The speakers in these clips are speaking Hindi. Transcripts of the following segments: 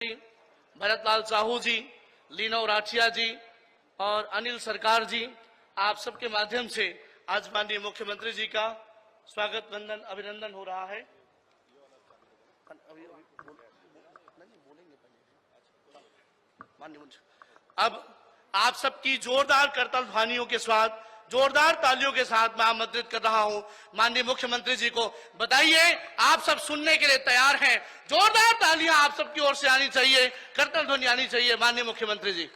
भरतलाल साहू जी, लीनो राठिया जी और अनिल सरकार जी, आप सबके माध्यम से आज माननीय मुख्यमंत्री जी का स्वागत वंदन अभिनंदन हो रहा है। अब आप सबकी जोरदार करतल ध्वनियों के साथ, जोरदार तालियों के साथ मैं आमंत्रित कर रहा हूं माननीय मुख्यमंत्री जी को। बताइए, आप सब सुनने के लिए तैयार हैं? जोरदार तालियां आप सबकी ओर से आनी चाहिए, करतल ध्वनि आनी चाहिए। माननीय मुख्यमंत्री जी,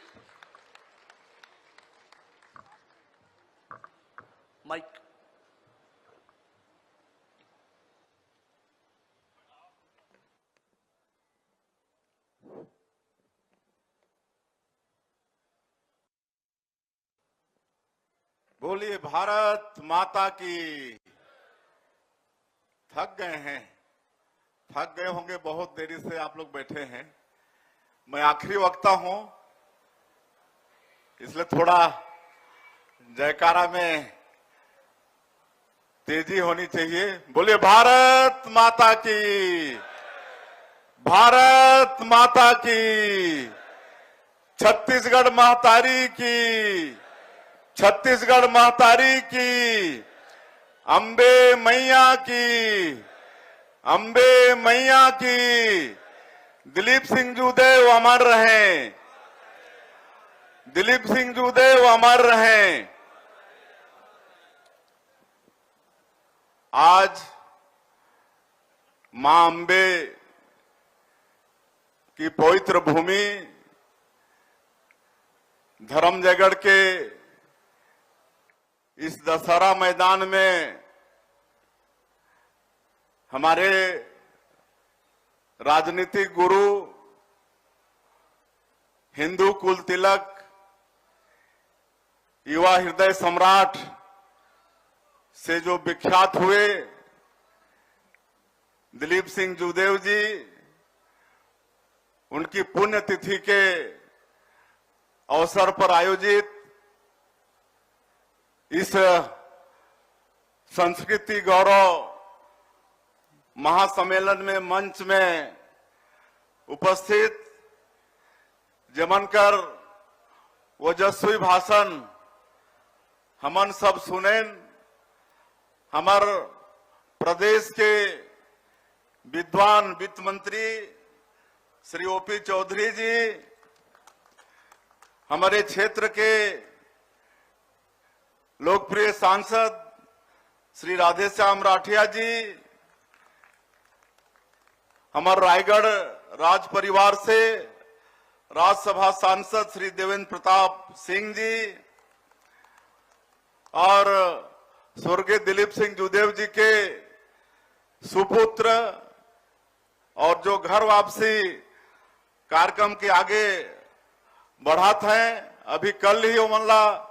माइक। बोलिए भारत माता की। थक गए हैं, थक गए होंगे, बहुत देरी से आप लोग बैठे हैं। मैं आखिरी वक्ता हूं, इसलिए थोड़ा जयकारा में तेजी होनी चाहिए। बोलिए भारत माता की, भारत माता की, छत्तीसगढ़ महतारी की, छत्तीसगढ़ महतारी की, अंबे मैया की, अंबे मैया की। दिलीप सिंह जूदेव अमर रहें, दिलीप सिंह जूदेव अमर रहें। आज मां अंबे की पवित्र भूमि धर्मजयगढ़ के इस दशहरा मैदान में हमारे राजनीतिक गुरु, हिंदू कुल तिलक, युवा हृदय सम्राट से जो विख्यात हुए दिलीप सिंह जूदेव जी, उनकी पुण्यतिथि के अवसर पर आयोजित इस संस्कृति गौरव महासम्मेलन में मंच में उपस्थित जमनकर ओजस्वी भाषण हमन सब सुनेन। हमार प्रदेश के विद्वान वित्त मंत्री श्री ओपी चौधरी जी, हमारे क्षेत्र के लोकप्रिय सांसद श्री राधेश्याम राठिया जी, हमारे रायगढ़ राज परिवार से राज्यसभा सांसद श्री देवेंद्र प्रताप सिंह जी और स्वर्गीय दिलीप सिंह जूदेव जी के सुपुत्र, और जो घर वापसी कार्यक्रम के आगे बढ़ाते हैं। अभी कल ही ओमनला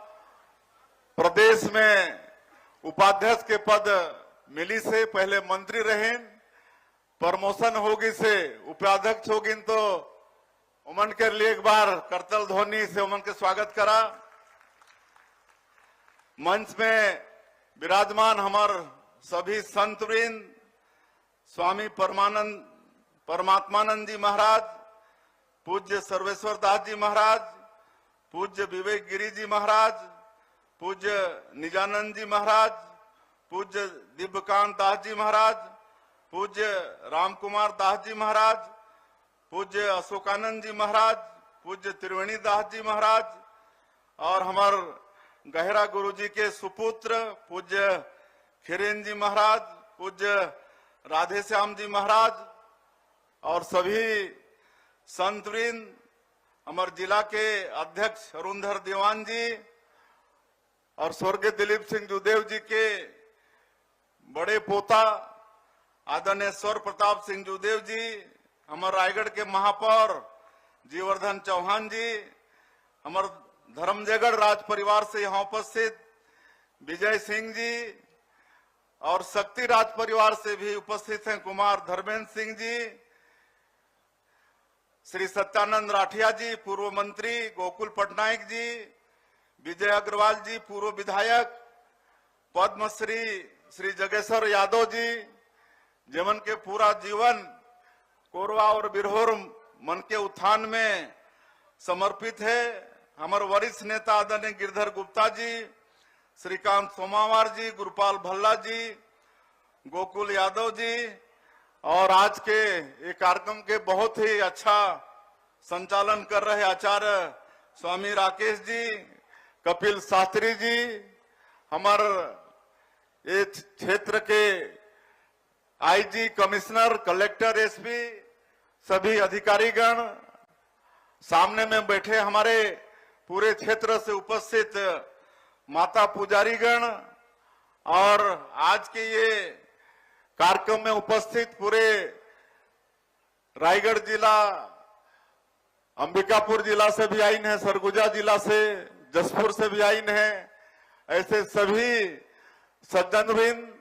प्रदेश में उपाध्यक्ष के पद मिली से, पहले मंत्री रहे, प्रमोशन होगी से उपाध्यक्ष होगी, तो उमन के लिए एक बार करतल ध्वनि से उमन के स्वागत करा। मंच में विराजमान हमार सभी संतवृंद, स्वामी परमात्मानंद जी महाराज, पूज्य सर्वेश्वर दास जी महाराज, पूज्य विवेक गिरी जी महाराज, पूज्य निजानंद जी महाराज, पूज्य दिव्यकांत दास जी महाराज, पूज्य राम कुमार दास जी महाराज, पूज्य अशोकानंद जी महाराज, पूज्य त्रिवेणी दास जी महाराज, और हमार गहरा गुरु जी के सुपुत्र पूज्य खिरेन जी महाराज, पूज्य राधेश्याम जी महाराज, और सभी संतवृंद, हमारे जिला के अध्यक्ष अरुणधर दीवान जी, और स्वर्गीय दिलीप सिंह जूदेव जी के बड़े पोता आदरणीय स्वर प्रताप सिंह जूदेव जी, हमारे रायगढ़ के महापौर जीवर्धन चौहान जी, हमारे धर्मजयगढ़ राज परिवार से यहाँ उपस्थित विजय सिंह जी, और शक्ति राज परिवार से भी उपस्थित हैं कुमार धर्मेंद्र सिंह जी, श्री सत्यानंद राठिया जी पूर्व मंत्री, गोकुल पटनायक जी, विजय अग्रवाल जी पूर्व विधायक, पद्मश्री श्री जगेश्वर यादव जी, जिमन के पूरा जीवन कोरवा और बिरहोर मन के उत्थान में समर्पित है। हमारे वरिष्ठ नेता आदरणीय गिरधर गुप्ता जी, श्रीकांत सोमावार जी, गुरुपाल भल्ला जी, गोकुल यादव जी और आज के ये कार्यक्रम के बहुत ही अच्छा संचालन कर रहे आचार्य स्वामी राकेश जी, कपिल शास्त्री जी, हमारे ये क्षेत्र के आईजी, कमिश्नर, कलेक्टर, एसपी, सभी अधिकारीगण, सामने में बैठे हमारे पूरे क्षेत्र से उपस्थित माता पुजारीगण और आज के ये कार्यक्रम में उपस्थित पूरे रायगढ़ जिला, अंबिकापुर जिला से भी आइन है, सरगुजा जिला से, जसपुर से भी आइन है, ऐसे सभी सज्जनवृंद,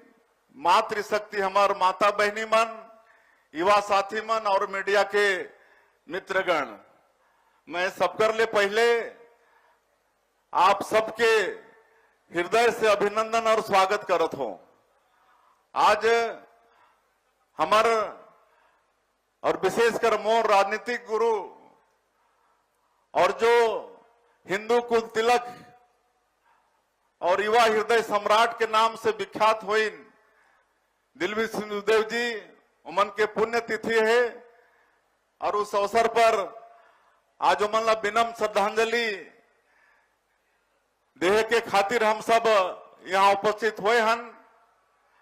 मातृशक्ति, हमार माता बहनी मन, युवा साथी मन और मीडिया के मित्रगण, मैं सबकर ले पहले आप सबके हृदय से अभिनंदन और स्वागत करत हूं। आज हमार और विशेषकर मोर राजनीतिक गुरु और जो हिंदू कुल तिलक और युवा हृदय सम्राट के नाम से विख्यात हुईन दिल्ली सिंहदेव जी, उमन के पुण्यतिथि है और उस अवसर पर आज उमन ला विनम्र श्रद्धांजलि देह के खातिर हम सब यहाँ उपस्थित हुए हन।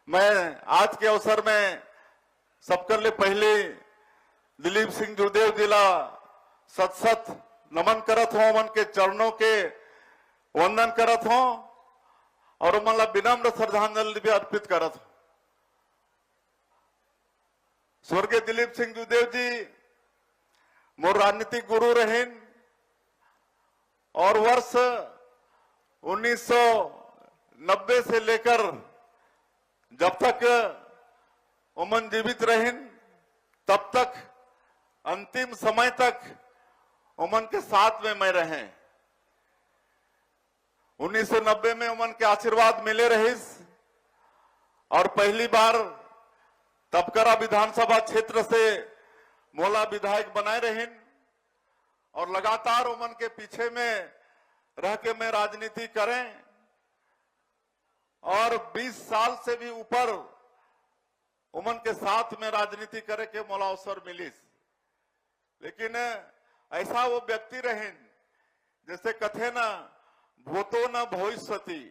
मैं आज के अवसर में सबके लिए पहले दिलीप सिंह जुदेव जी ला सत सत नमन करत हूं, उमन के चरणों के वंदन करत हूं और उमन ला विनम्र श्रद्धांजलि भी अर्पित करत हूं। स्वर्गीय दिलीप सिंह जुदेव जी मोर राजनीतिक गुरु रहें और वर्ष 1990 से लेकर जब तक उमन जीवित रहें तब तक अंतिम समय तक उमन के साथ में मैं रहे। 1990 में उमन के आशीर्वाद मिले रहीस और पहली बार तपकरा विधानसभा क्षेत्र से मोला विधायक बनाए रहें और लगातार उमन के पीछे में रह के मैं राजनीति करें और 20 साल से भी ऊपर उमन के साथ में राजनीति करे के मोला अवसर मिलिस। लेकिन ऐसा वो व्यक्ति रहें जैसे कथे न भूतो न भविष्यति,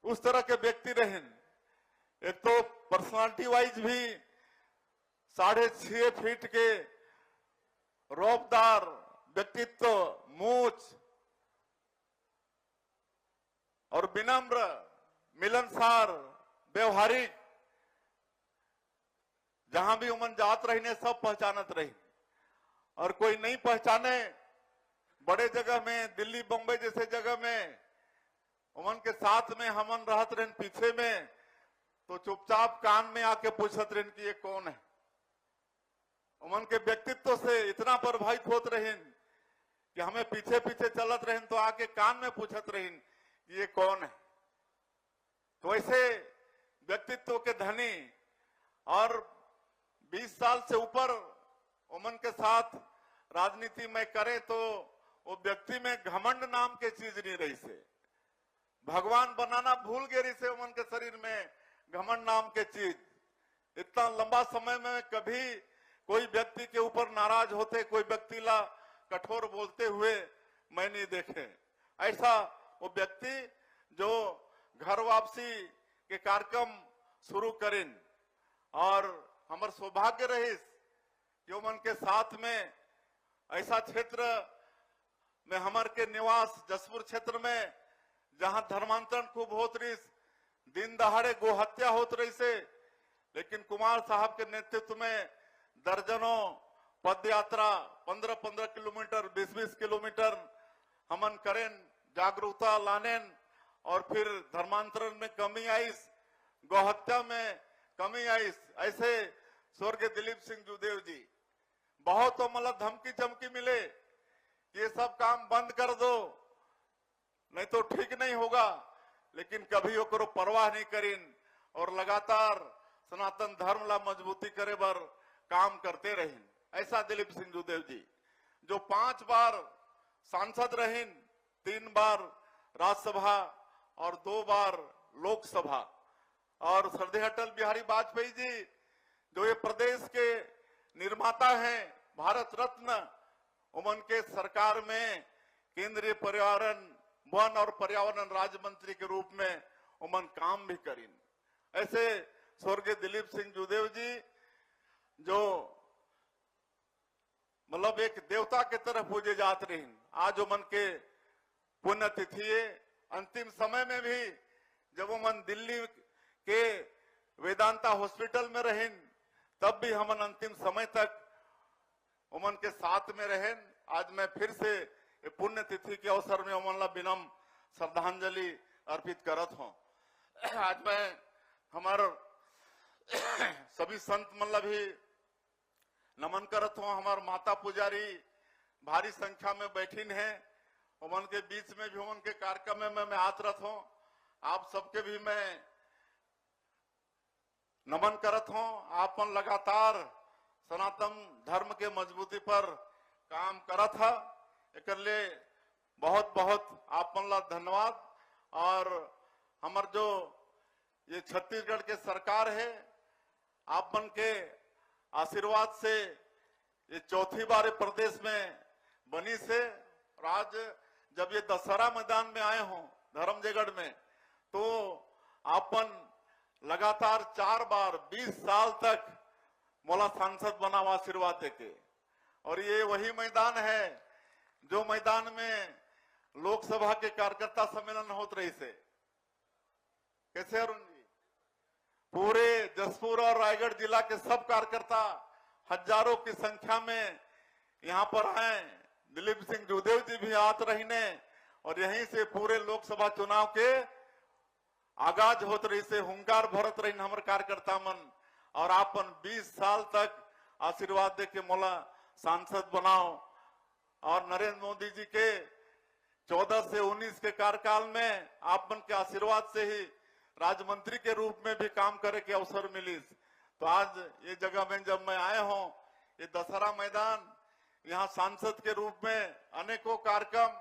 उस तरह के व्यक्ति रहें। एक तो पर्सनालिटी वाइज भी 6.5 फीट के रौबदार व्यक्तित्व, मूछ और विनम्र, मिलनसार, व्यवहारिक, जहां भी उमन जात रही ने सब पहचानत रही और कोई नहीं पहचाने बड़े जगह में, दिल्ली बम्बई जैसे जगह में उमन के साथ में हमन रहत रहे पीछे में तो चुपचाप कान में आके पूछत रहे कि ये कौन है। उमन के व्यक्तित्व से इतना प्रभावित होत रहे कि हमें पीछे पीछे चलत रहे तो आके कान में पूछत रहे कि ये कौन है। तो ऐसे व्यक्तित्व के धनी और 20 साल से ऊपर उमन के साथ राजनीति में करे तो वो व्यक्ति में घमंड नाम के चीज नहीं रही से, भगवान बनाना भूल गए से उमन के शरीर में घमंड नाम के चीज। इतना लंबा समय में कभी कोई व्यक्ति के ऊपर नाराज होते, कोई व्यक्ति ला कठोर बोलते हुए मैं नहीं देखे। ऐसा वो व्यक्ति जो घर वापसी के कार्यक्रम शुरू करें और हमार सौभाग्य रही कि उमन के साथ में ऐसा क्षेत्र में हमार के निवास जसपुर क्षेत्र में जहां धर्मांतरण खूब होत रही, दिन दहाड़े गो हत्या होत रही से, लेकिन कुमार साहब के नेतृत्व में दर्जनों पद यात्रा 15-15 किलोमीटर 20-20 किलोमीटर हमन करें, जागरूकता लाने और फिर धर्मांतरण में कमी आई, गौहत्या में कमी आई। ऐसे स्वर्गीय दिलीप सिंह जुदेव जी बहुत तो मतलब धमकी चमकी मिले कि ये सब काम बंद कर दो नहीं तो ठीक नहीं होगा, लेकिन कभी ओकरो परवाह नहीं करीन और लगातार सनातन धर्म ला मजबूती करे बर काम करते रहें। ऐसा दिलीप सिंह जुदेव जी जो 5 बार सांसद रहे, 3 बार राज्यसभा और 2 बार लोकसभा, और श्रद्धेय अटल बिहारी वाजपेयी जी जो ये प्रदेश के निर्माता हैं, भारत रत्न, उमन के सरकार में केंद्रीय पर्यावरण वन और पर्यावरण राज्य मंत्री के रूप में उमन काम भी करीन। ऐसे स्वर्गीय दिलीप सिंह जुदेव जी जो मतलब एक देवता के तरह पूजे जाते रहे, आज उमन के पुण्यतिथि है। अंतिम समय में भी जब उमन दिल्ली के वेदांता हॉस्पिटल में रहे, तब भी हमन अंतिम समय तक उमन के साथ में रहे। आज मैं फिर से पुण्यतिथि के अवसर में उमन ला विनम्र श्रद्धांजलि अर्पित करत हूं। आज मैं हमार सभी संत मन ला भी नमन करत हूं। हमार माता पुजारी भारी संख्या में बैठीन है, उमन के बीच में भी उमन के कार्यक्रम में मैं आत रहत हूं। आप सबके भी मैं नमन करत हूं। आप मन लगातार सनातन धर्म के मजबूती पर काम करत है, एक बहुत बहुत आप मन ला धन्यवाद। और हमार जो ये छत्तीसगढ़ के सरकार है, आप मन के आशीर्वाद से ये चौथी बार प्रदेश में बनी से। और आज जब ये दशहरा मैदान में आए हों धर्मजयगढ़ में, तो आपन लगातार 4 बार 20 साल तक मोला सांसद बना आशीर्वाद देके। और ये वही मैदान है जो मैदान में लोकसभा के कार्यकर्ता सम्मेलन होत रही से। कैसे अरुण जी, पूरे जसपुर और रायगढ़ जिला के सब कार्यकर्ता हजारों की संख्या में यहाँ पर आए। दिलीप सिंह जुदेव जी भी आत रहीने, और यहीं से पूरे लोकसभा चुनाव के आगाज होत रही से हुंकार भरत रही हमारे कार्यकर्ता मन। और आपन 20 साल तक आशीर्वाद दे के मोला सांसद बनाओ। और नरेंद्र मोदी जी के 14 से 19 के कार्यकाल में आप मन के आशीर्वाद से ही राज्य मंत्री के रूप में भी काम करे के अवसर मिली। तो आज ये जगह में जब मैं आए हूं, ये दशहरा मैदान, यहाँ सांसद के रूप में अनेकों कार्यक्रम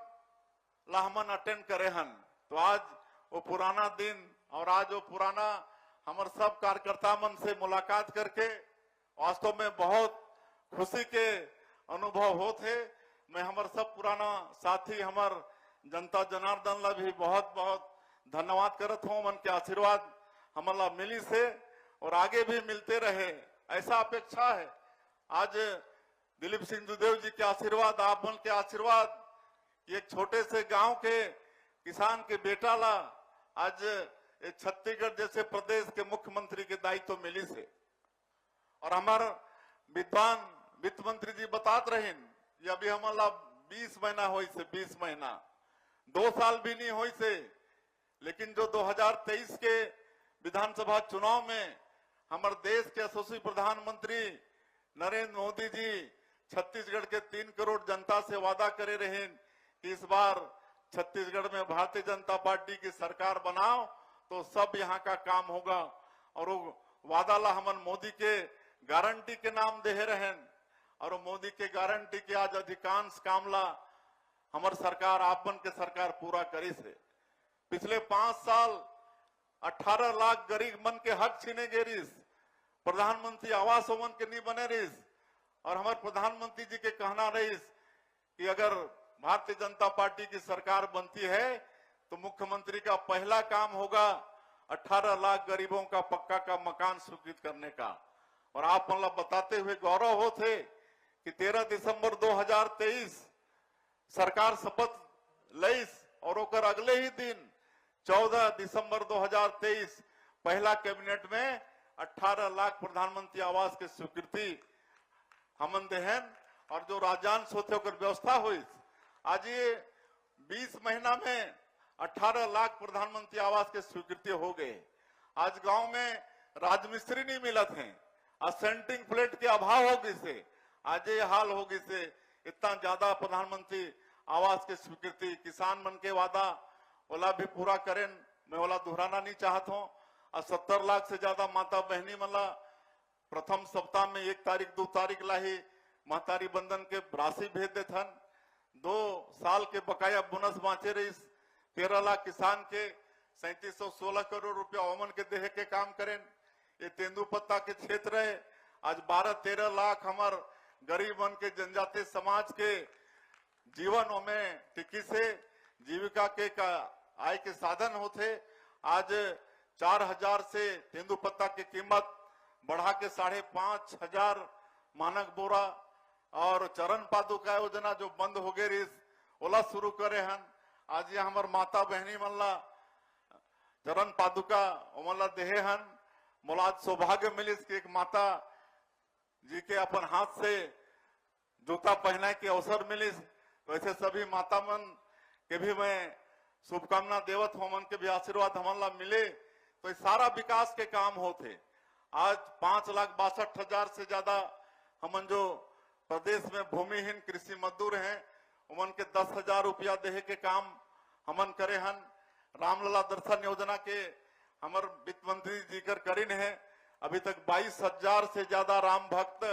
लाहमन अटेंड करे हन। तो आज वो पुराना दिन और आज वो पुराना हमारे सब कार्यकर्ता मन से मुलाकात करके वास्तव में बहुत खुशी के अनुभव होते। मैं हमारे सब पुराना साथी हमार जनता जनार्दन ला भी बहुत बहुत धन्यवाद करत हूँ। मन के आशीर्वाद हमारा मिली से और आगे भी मिलते रहे, ऐसा अपेक्षा है। आज दिलीप सिंह जुदेव जी के आशीर्वाद, आप मन के आशीर्वाद, एक छोटे से गांव के किसान के बेटा ला आज छत्तीसगढ़ जैसे प्रदेश के मुख्यमंत्री के दायित्व मिली से। और हमारे विद्वान वित्त मंत्री जी बतात रहे, ये अभी हमारा 20 महीना हो से, 20 महीना 2 साल भी नहीं हो से। लेकिन जो 2023 के विधानसभा चुनाव में हमारे देश के यशस्वी प्रधानमंत्री नरेंद्र मोदी जी छत्तीसगढ़ के 3 करोड़ जनता से वादा करे रहे कि इस बार छत्तीसगढ़ में भारतीय जनता पार्टी की सरकार बनाओ तो सब यहाँ का काम होगा। और वो वादा ला हमन मोदी के गारंटी के नाम दे रहे, और मोदी के गारंटी के आज अधिकांश कामला हमार सरकार, आपन के सरकार पूरा करी से। पिछले 5 साल 18 लाख गरीब मन के हक छीने गे रिस, प्रधानमंत्री आवास मन के नहीं बने रिस। और हमारे प्रधानमंत्री जी के कहना रही कि अगर भारतीय जनता पार्टी की सरकार बनती है तो मुख्यमंत्री का पहला काम होगा 18 लाख गरीबों का पक्का का मकान स्वीकृत करने का। और आप मतलब बताते हुए गौरव होते कि 13 दिसंबर 2023 सरकार शपथ लईस और ओकर अगले ही दिन 14 दिसंबर 2023 पहला कैबिनेट में 18 लाख प्रधानमंत्री आवास की स्वीकृति हमन देहन। और जो राजस्व होते ओकर व्यवस्था हुई, आज ये 20 महीना में 18 लाख प्रधानमंत्री आवास के स्वीकृति हो गए। आज गांव में राजमिस्त्री नहीं मिलत हैं, असेंटिंग प्लेट के अभाव हो गई से आज ये हाल हो गई से। इतना ज्यादा प्रधानमंत्री आवास की स्वीकृति, किसान मन के वादा ओला भी पूरा करें, मैं ओला दोहराना नहीं चाहता हूँ। और 70 लाख से ज्यादा माता बहनी मला प्रथम सप्ताह में 1 तारीख 2 तारीख ला ही महतारी बंधन के राशि भेज देथन। 2 साल के बकाया बोनस बाँचे रही 13 लाख किसान के 3716 करोड़ रुपया ओमन के देहे के काम करें। ये तेंदुपत्ता के क्षेत्र है। आज 12-13 लाख हमार गरीब मन के जनजातीय समाज के जीवन में टिकी से जीविका के का आय के साधन होते। आज 4000 से तेंदुपत्ता की कीमत बढ़ा के 5500 मानक बोरा और चरण पादुका योजना जो बंद हो गई रिस ओला शुरू करे हन। आज ये हमार माता बहनी मल्ला चरण पादुका ओमला देहे हन। मोला आज सौभाग्य मिलिस कि एक माता जी के अपन हाथ से जूता पहनाए के अवसर मिलिस। वैसे सभी माता मन के भी मैं शुभकामना देवत हो, मन के भी आशीर्वाद हमला मिले तो सारा विकास के काम होते। आज 5,62,000 से ज्यादा हमन जो प्रदेश में भूमिहीन कृषि मजदूर हैं उमन के 10,000 रुपया देहे के काम हमन करे हन। रामलला दर्शन योजना के हमर वित्त मंत्री जी कर करीन है। अभी तक 22,000 से ज्यादा राम भक्त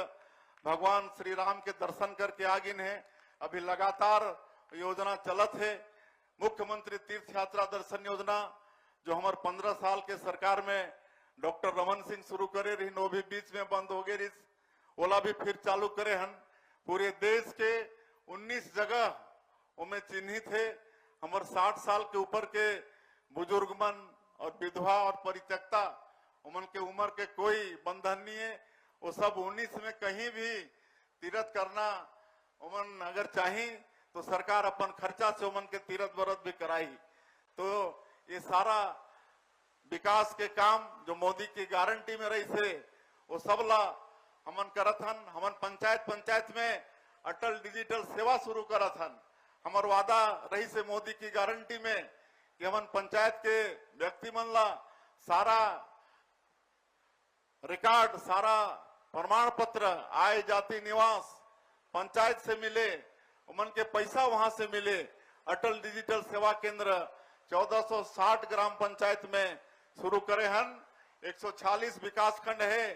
भगवान श्री राम के दर्शन करके आगिन है। अभी लगातार योजना चलत है। मुख्यमंत्री तीर्थ यात्रा दर्शन योजना जो हमारे 15 साल के सरकार में डॉक्टर रमन सिंह शुरू करे रही, वो भी बीच में बंद हो गई। ओला भी फिर चालू करे हन। पूरे देश के 19 जगह उनमें चिन्हित है। हमारे 60 साल के ऊपर के बुजुर्ग मन और विधवा और परित्यक्ता उमन के उम्र के कोई बंधन नहीं है। वो सब 19 में कहीं भी तीर्थ करना उमन अगर चाही तो सरकार अपन खर्चा से उमन के तीर्थ व्रत भी कराई। तो ये सारा विकास के काम जो मोदी की गारंटी में रही से वो सबला हमन करत हन। हमन पंचायत में अटल डिजिटल सेवा शुरू करत हन। हमार वादा रही से मोदी की गारंटी में कि हमन पंचायत के व्यक्ति मन ला सारा रिकॉर्ड, सारा प्रमाण पत्र, आय जाति निवास पंचायत से मिले, उमन के पैसा वहां से मिले। अटल डिजिटल सेवा केंद्र 1460 ग्राम पंचायत में शुरू करे हन। 146 विकास खंड है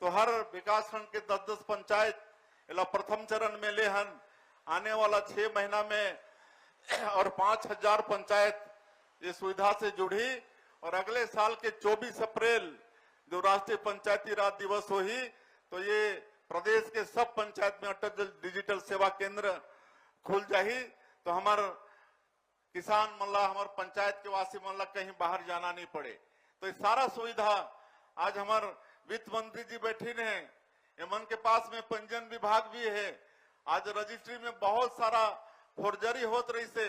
तो हर विकास खंड के 10-10 पंचायत इला प्रथम चरण में ले हन। आने वाला 6 महीना में और 5000 पंचायत ये सुविधा से जुड़ी और अगले साल के 24 अप्रैल जो राष्ट्रीय पंचायती राज दिवस होगी तो ये प्रदेश के सब पंचायत में अटल डिजिटल सेवा केंद्र खुल जाही। तो हमार किसान मल्ला, हमार पंचायत के वासी मल्ला कहीं बाहर जाना नहीं पड़े। तो ये सारा सुविधा आज हमार वित्त मंत्री जी बैठे हैं। एमन के पास में पंजीयन विभाग भी है। आज रजिस्ट्री में बहुत सारा फोर्जरी होत रही से,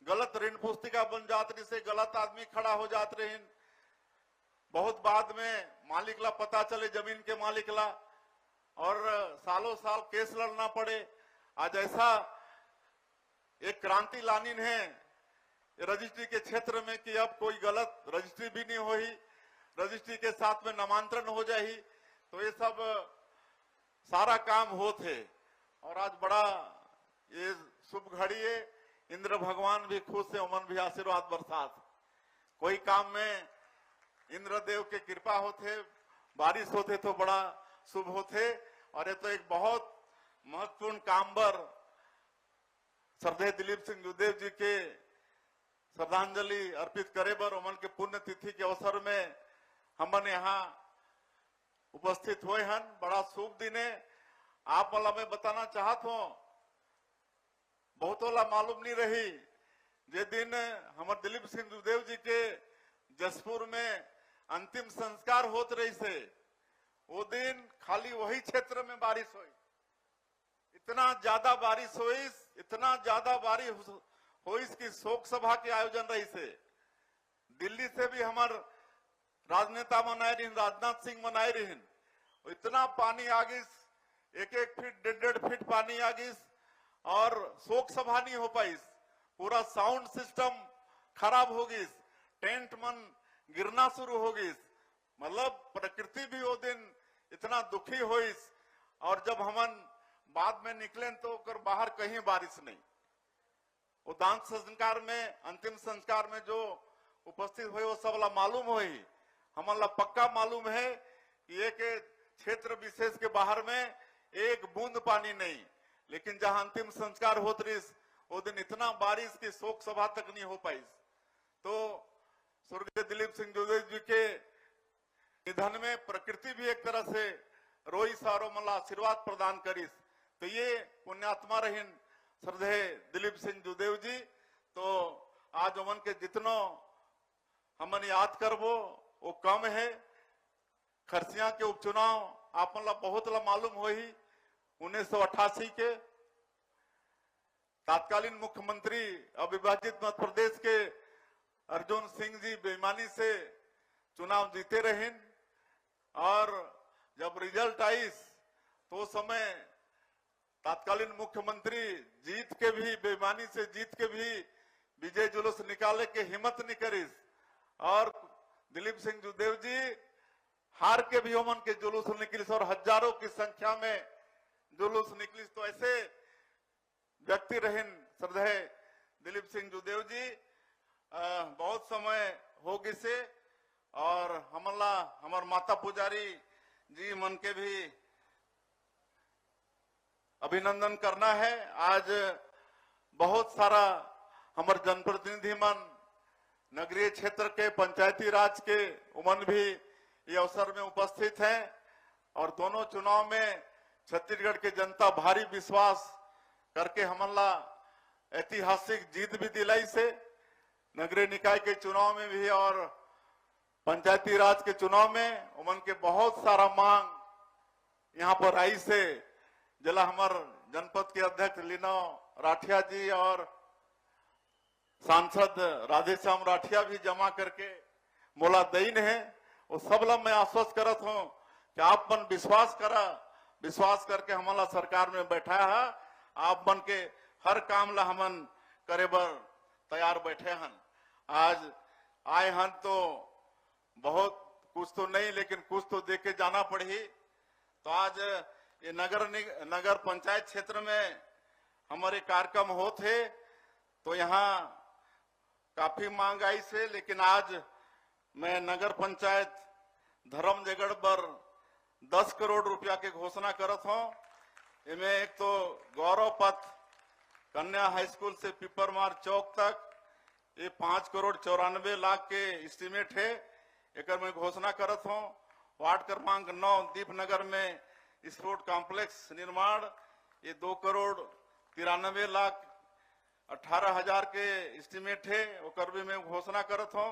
गलत ऋण पुस्तिका बन जात रही से, गलत आदमी खड़ा हो जात रही। बहुत बाद में मालिक ला पता चले, जमीन के मालिक ला, और सालों साल केस लड़ना पड़े। आज ऐसा एक क्रांति लानी है रजिस्ट्री के क्षेत्र में कि अब कोई गलत रजिस्ट्री भी नहीं होगी, रजिस्ट्री के साथ में नामांतरण हो जाही। तो ये सब सारा काम होते और आज बड़ा ये शुभ घड़ी है। इंद्र भगवान भी खुश है, उमन भी आशीर्वाद बरसात। कोई काम में इंद्र देव के कृपा होते, बारिश होते तो बड़ा शुभ होते। और ये तो एक बहुत महत्वपूर्ण काम बर श्रद्धेय दिलीप सिंह जूदेव जी के श्रद्धांजलि अर्पित करे बर उमन के पुण्यतिथि के अवसर में हमन यहाँ उपस्थित हुए हन। बड़ा शुभ दिन है। आप वाला मैं बताना चाहत हूं, बहुत वाला मालूम नहीं रही जे दिन हमारे दिलीप सिंह जूदेव जी के जसपुर में अंतिम संस्कार होत रही से, वो दिन खाली वही क्षेत्र में बारिश हुई। इतना ज्यादा बारिश हुई, इतना ज्यादा बारिश हुई कि शोक सभा के आयोजन रही से। दिल्ली से भी हमार राजनेता मनाए रही, राजनाथ सिंह मनाए रही। इतना पानी आ गई, 1-1 फीट 1.5 फीट पानी आ गई और शोक सभा नहीं हो पाई। पूरा साउंड सिस्टम खराब हो गई, टेंट मन गिरना शुरू हो गई। मतलब प्रकृति भी वो दिन इतना दुखी हुई। और जब हमन बाद में निकले तो कर बाहर कहीं बारिश नहीं। वो दान संस्कार में, अंतिम संस्कार में जो उपस्थित हुए वो सबला मालूम हुई। हमला पक्का मालूम है कि एक क्षेत्र विशेष के बाहर में एक बूंद पानी नहीं। लेकिन जहां अंतिम संस्कार होत रही वो दिन इतना बारिश की शोक सभा तक नहीं हो पाई। तो स्वर्गीय दिलीप सिंह जोदेव जी के निधन में प्रकृति भी एक तरह से रोई सारो मला आशीर्वाद प्रदान करीस। तो ये पुण्यात्मा रहीन श्रद्धेय दिलीप सिंह जोदेव जी। तो आज उमन के जितनो हमन याद करबो वो कम है। खरसिया के उपचुनाव आपन ला बहुत ला मालूम हो ही 1988 के तत्कालीन मुख्यमंत्री अविभाजित मध्य प्रदेश के अर्जुन सिंह जी बेईमानी से चुनाव जीते रहे। और जब रिजल्ट आई तो समय तत्कालीन मुख्यमंत्री जीत के भी बेईमानी से जीत के भी विजय जुलूस निकाले के हिम्मत नहीं करीस। और दिलीप सिंह जोदेव जी हार के भी हमन के जुलूस निकलिस और हजारों की संख्या में जुलूस निकलिस। तो ऐसे व्यक्ति रहे श्रद्धेय दिलीप सिंह जोदेव जी। बहुत समय हो गई से और हमला हमार माता पुजारी जी मन के भी अभिनंदन करना है। आज बहुत सारा हमारे जनप्रतिनिधि मन नगरीय क्षेत्र के पंचायती राज के उमन भी ये अवसर में उपस्थित हैं। और दोनों चुनाव में छत्तीसगढ़ की जनता भारी विश्वास करके हमला ऐतिहासिक जीत भी दिलाई से। नगरीय निकाय के चुनाव में भी और पंचायती राज के चुनाव में उमन के बहुत सारा मांग यहाँ पर आई से। जिला हमारे जनपद के अध्यक्ष लीनो राठिया जी और सांसद राधेश्याम राठिया भी जमा करके मोला दईन है। वो सब ला मैं आश्वस्त करत हूं कि आप मन विश्वास करके हमारा सरकार में बैठा है। आप मन के हर काम ला हमन करे बर तैयार बैठे हन। आज आए हन तो बहुत कुछ तो नहीं लेकिन कुछ तो देख के जाना पड़ी। तो आज ये नगर पंचायत क्षेत्र में हमारे कार्यक्रम होते तो यहाँ काफी मांग आई से। लेकिन आज मैं नगर पंचायत धर्मजयगढ़ पर 10 करोड़ रुपया के घोषणा करत हूं। इनमें एक तो गौरव पथ कन्या हाई स्कूल से पिपरमार चौक तक ये 5 करोड़ 94 लाख के एस्टीमेट है। एक मैं घोषणा करत हूं। वार्ड क्रमांक 9 दीपनगर में स्पोर्ट कॉम्प्लेक्स निर्माण ये 2 करोड़ 93 लाख 18,000 के एस्टीमेट है। ओकर भी मैं घोषणा करत हूं।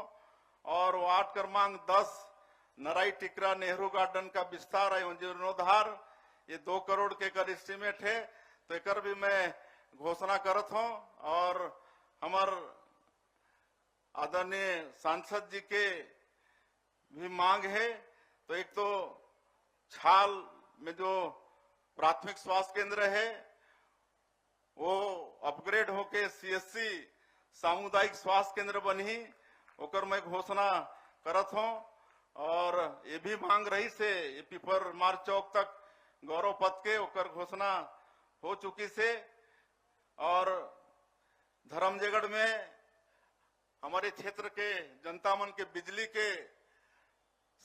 और वार्ड क्रमांक 10 नराई टिकरा नेहरू गार्डन का विस्तार एवं जीर्णोद्धार ये 2 करोड़ के कर एस्टीमेट है। तो एक भी मैं घोषणा करत हूं। और हमार आदरणीय सांसद जी के भी मांग है। तो एक तो छाल में जो प्राथमिक स्वास्थ्य केंद्र है वो अपग्रेड होके सीएससी सामुदायिक स्वास्थ्य केंद्र बनी ओकर मैं घोषणा करत हूं। और ये भी मांग रही से ये पिपर मार चौक तक गौरव पथ के ओकर घोषणा हो चुकी से। और धर्मजयगढ़ में हमारे क्षेत्र के जनता मन के बिजली के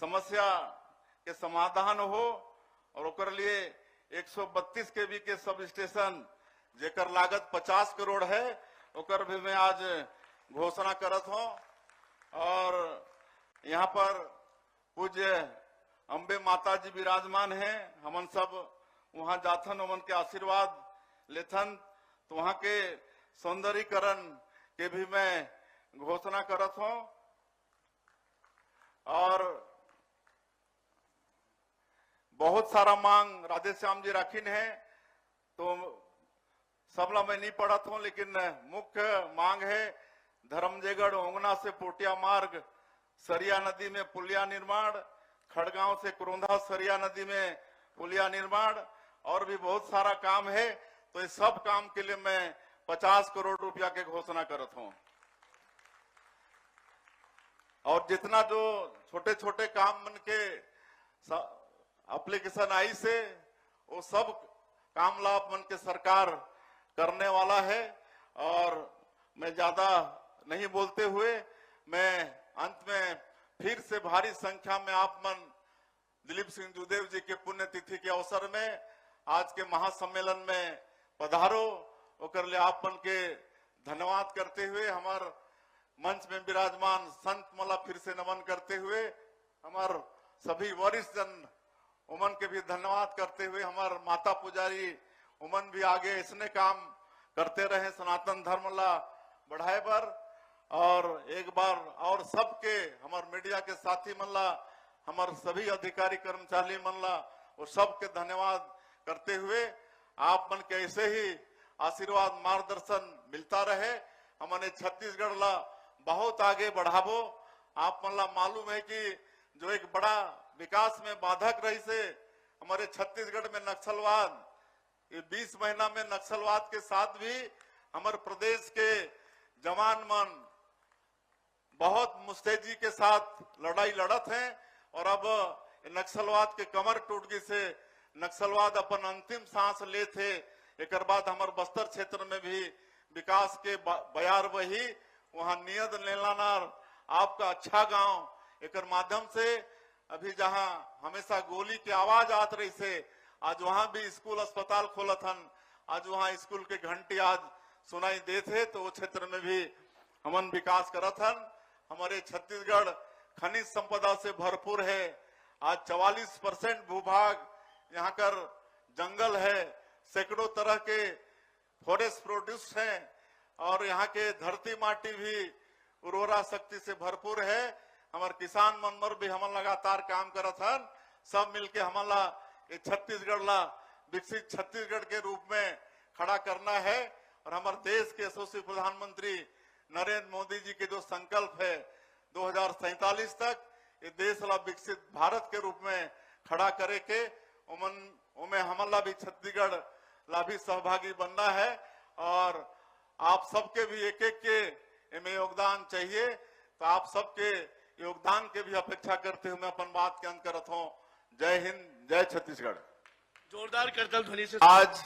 समस्या के समाधान हो और ओकर लिए 132 केवी के सब स्टेशन जेकर लागत 50 करोड़ है ओकर भी मैं आज घोषणा करत हूं। और यहाँ पर पूज्य अम्बे माता जी विराजमान हैं। हमन सब वहां जाथन उमन के आशीर्वाद लेथन। तो वहां के सौंदर्यीकरण के भी मैं घोषणा करत हूं। और बहुत सारा मांग राधेश्याम जी राखिन है तो सबला मैं नहीं पढ़त हूं। लेकिन मुख्य मांग है धर्मजयगढ़ ओंगना से पोटिया मार्ग सरिया नदी में पुलिया निर्माण, खड़गांव से कुरोंधा सरिया नदी में पुलिया निर्माण और भी बहुत सारा काम है। तो इस सब काम के लिए मैं 50 करोड़ रुपया के घोषणा करत हूं। और जितना जो छोटे छोटे काम मन के एप्लीकेशन आई से वो सब काम लाभ मन के सरकार करने वाला है। और मैं ज्यादा नहीं बोलते हुए मैं अंत में फिर से भारी संख्या में आप मन दिलीप सिंह जोदेव जी के पुण्यतिथि के अवसर में आज के महासम्मेलन में पधारो ओकर लिए आपन के धन्यवाद करते हुए हमार मंच में विराजमान संत मला फिर से नमन करते हुए हमार सभी वरिष्ठ जन उमन के भी धन्यवाद करते हुए हमार माता पुजारी उमन भी आगे इसने काम करते रहे सनातन धर्म ला बढ़ाए पर और एक बार और सबके हमार मीडिया के साथी मन ला हमार सभी अधिकारी कर्मचारी मन ला और सबके धन्यवाद करते हुए आप मन के ऐसे ही आशीर्वाद मार्गदर्शन मिलता रहे हमने छत्तीसगढ़ ला बहुत आगे बढ़ावो। आप मन ला मालूम है कि जो एक बड़ा विकास में बाधक रही से हमारे छत्तीसगढ़ में नक्सलवाद, ये 20 महीना में नक्सलवाद के साथ भी हमारे प्रदेश के जवान मन बहुत मुस्तैदी के साथ लड़ाई लड़त हैं और अब नक्सलवाद के कमर टूट गई से नक्सलवाद अपन अंतिम सांस ले थे। एक बाद हमारे बस्तर क्षेत्र में भी विकास के बयार वही वहां नियत लेलानार आपका अच्छा गांव एक माध्यम से अभी जहां हमेशा गोली की आवाज आत रही से आज वहां भी स्कूल अस्पताल खोलत हन, आज वहां स्कूल के घंटी आज सुनाई देते तो वो क्षेत्र में भी हमन विकास करत हन। हमारे छत्तीसगढ़ खनिज संपदा से भरपूर है। आज 44% भूभाग यहाँ कर जंगल है, सैकड़ों तरह के फॉरेस्ट प्रोड्यूस हैं और यहाँ के धरती माटी भी उर्वरा शक्ति से भरपूर है। हमारे किसान मनमर भी हम लगातार काम करत हन। सब मिलके हमला छत्तीसगढ़ ला विकसित छत्तीसगढ़ के रूप में खड़ा करना है और हमारे देश के यशस्वी प्रधानमंत्री नरेंद्र मोदी जी के जो संकल्प है 2047 तक ये देश ला विकसित भारत के रूप में खड़ा करे के उमें हमला भी छत्तीसगढ़ ला भी सहभागी बनना है और आप सबके भी एक एक के इनमें योगदान चाहिए। तो आप सबके योगदान के भी अपेक्षा करते हुए मैं अपन बात के अंत करता हूँ। जय हिंद, जय छत्तीसगढ़। जोरदार करतल ध्वनि से आज